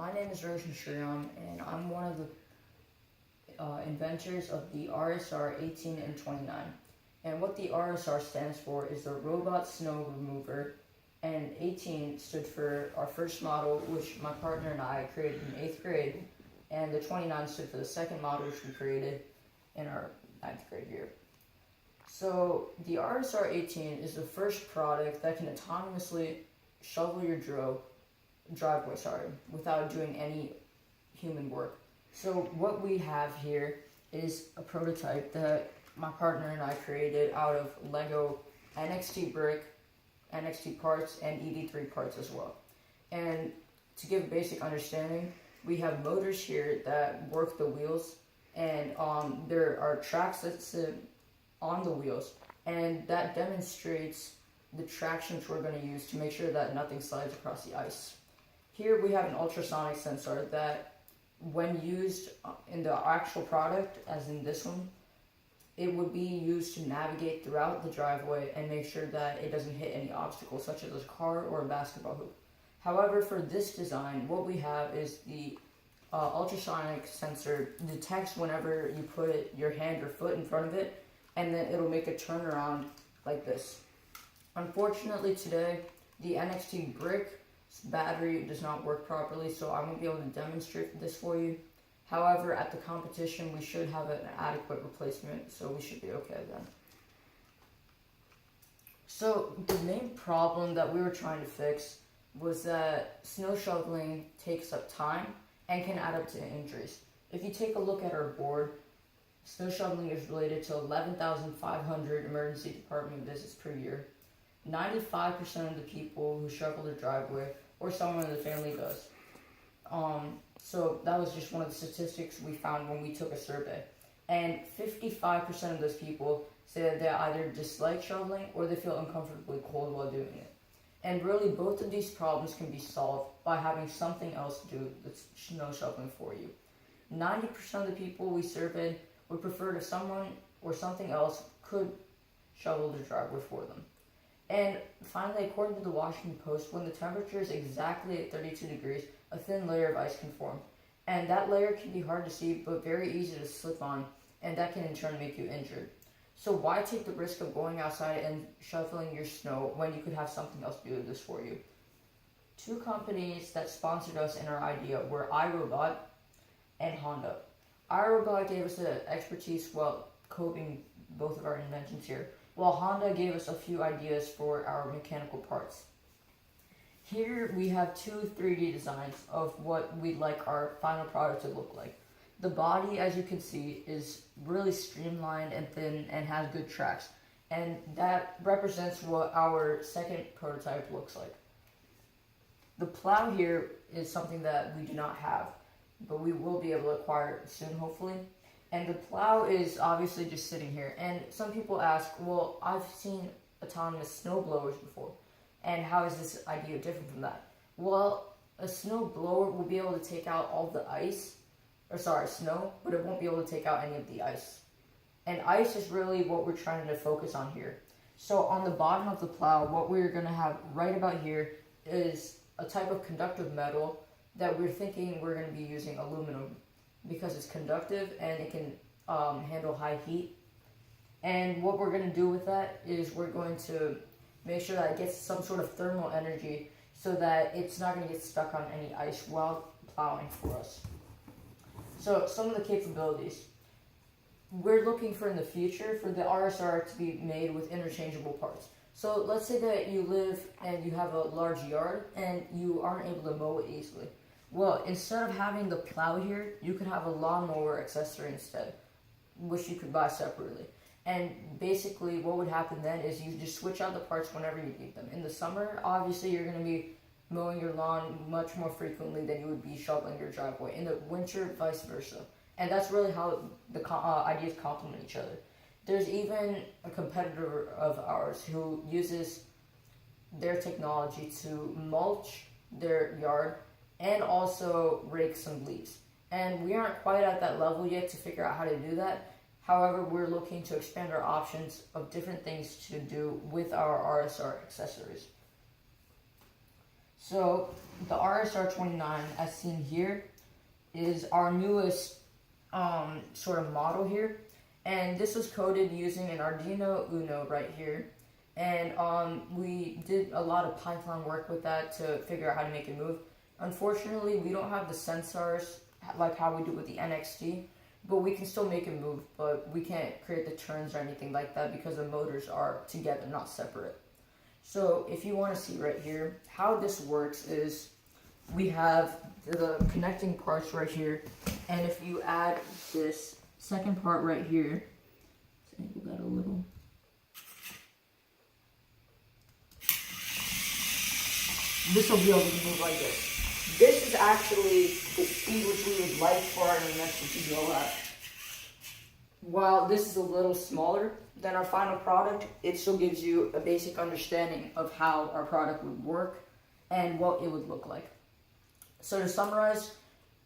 My name is Roshan Shriyam, and I'm one of the inventors of the RSR 18 and 29. And what the RSR stands for is the Robot Snow Remover, and 18 stood for our first model, which my partner and I created in 8th grade, and the 29 stood for the second model, which we created in our 9th grade year. So the RSR 18 is the first product that can autonomously shovel your driveway without doing any human work. So what we have here is a prototype that my partner and I created out of Lego NXT brick, NXT parts, and ED3 parts as well. And to give a basic understanding, we have motors here that work the wheels, and there are tracks that sit on the wheels, and that demonstrates the tractions we're going to use to make sure that nothing slides across the ice. Here we have an ultrasonic sensor that, when used in the actual product, as in this one, it would be used to navigate throughout the driveway and make sure that it doesn't hit any obstacles such as a car or a basketball hoop. However, for this design, what we have is the ultrasonic sensor detects whenever you put your hand or foot in front of it, and then it'll make a turnaround like this. Unfortunately today, the NXT brick battery does not work properly, so I won't be able to demonstrate this for you. However, at the competition, we should have an adequate replacement, so we should be okay then. So the main problem that we were trying to fix was that snow shoveling takes up time and can add up to injuries. If you take a look at our board, snow shoveling is related to 11,500 emergency department visits per year. 95% of the people who shovel their driveway or someone in the family does. So that was just one of the statistics we found when we took a survey. And 55% of those people said they either dislike shoveling or they feel uncomfortably cold while doing it. And really, both of these problems can be solved by having something else do the snow shoveling for you. 90% of the people we surveyed would prefer if someone or something else could shovel their driveway for them. And finally, according to the Washington Post, when the temperature is exactly at 32 degrees, a thin layer of ice can form. And that layer can be hard to see, but very easy to slip on, and that can in turn make you injured. So why take the risk of going outside and shoveling your snow when you could have something else do this for you? Two companies that sponsored us in our idea were iRobot and Honda. iRobot gave us the expertise while coding both of our inventions here, while Honda gave us a few ideas for our mechanical parts. Here we have two 3D designs of what we'd like our final product to look like. The body, as you can see, is really streamlined and thin and has good tracks, and that represents what our second prototype looks like. The plow here is something that we do not have, but we will be able to acquire soon, hopefully. And the plow is obviously just sitting here. And some people ask, well, I've seen autonomous snow blowers before, and how is this idea different from that? Well, a snow blower will be able to take out all the snow, but it won't be able to take out any of the ice. And ice is really what we're trying to focus on here. So on the bottom of the plow, what we're going to have right about here is a type of conductive metal that we're thinking we're going to be using aluminum, because it's conductive and it can handle high heat. And what we're going to do with that is we're going to make sure that it gets some sort of thermal energy so that it's not going to get stuck on any ice while plowing for us. So some of the capabilities. We're looking for in the future for the RSR to be made with interchangeable parts. So let's say that you live and you have a large yard and you aren't able to mow it easily. Well, instead of having the plow here, you could have a lawnmower accessory instead, which you could buy separately. And basically what would happen then is you just switch out the parts whenever you need them. In the summer, obviously you're going to be mowing your lawn much more frequently than you would be shoveling your driveway. In the winter, vice versa. And that's really how the ideas complement each other. There's even a competitor of ours who uses their technology to mulch their yard and also rake some leaves. And we aren't quite at that level yet to figure out how to do that. However, we're looking to expand our options of different things to do with our RSR accessories. So the RSR29, as seen here, is our newest sort of model here, and this was coded using an Arduino Uno right here. And we did a lot of Python work with that to figure out how to make it move. Unfortunately, we don't have the sensors like how we do with the NXT, but we can still make it move, but we can't create the turns or anything like that because the motors are together, not separate. So if you want to see right here, how this works is we have the connecting parts right here, and if you add this second part right here, let's angle that a little. This will be able to move like this. This is actually the speed which we would like for our dimension to go at. While this is a little smaller than our final product, it still gives you a basic understanding of how our product would work and what it would look like. So to summarize,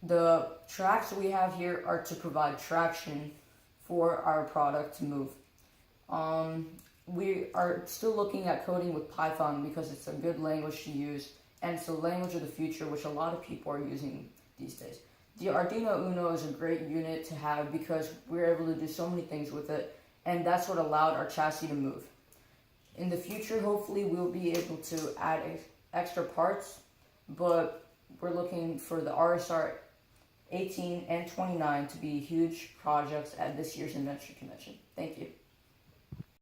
the tracks we have here are to provide traction for our product to move. We are still looking at coding with Python because it's a good language to use, and it's the language of the future which a lot of people are using these days. The Arduino Uno is a great unit to have because we're able to do so many things with it, and that's what allowed our chassis to move. In the future, hopefully we'll be able to add extra parts, but we're looking for the RSR 18 and 29 to be huge projects at this year's Invention Convention. Thank you.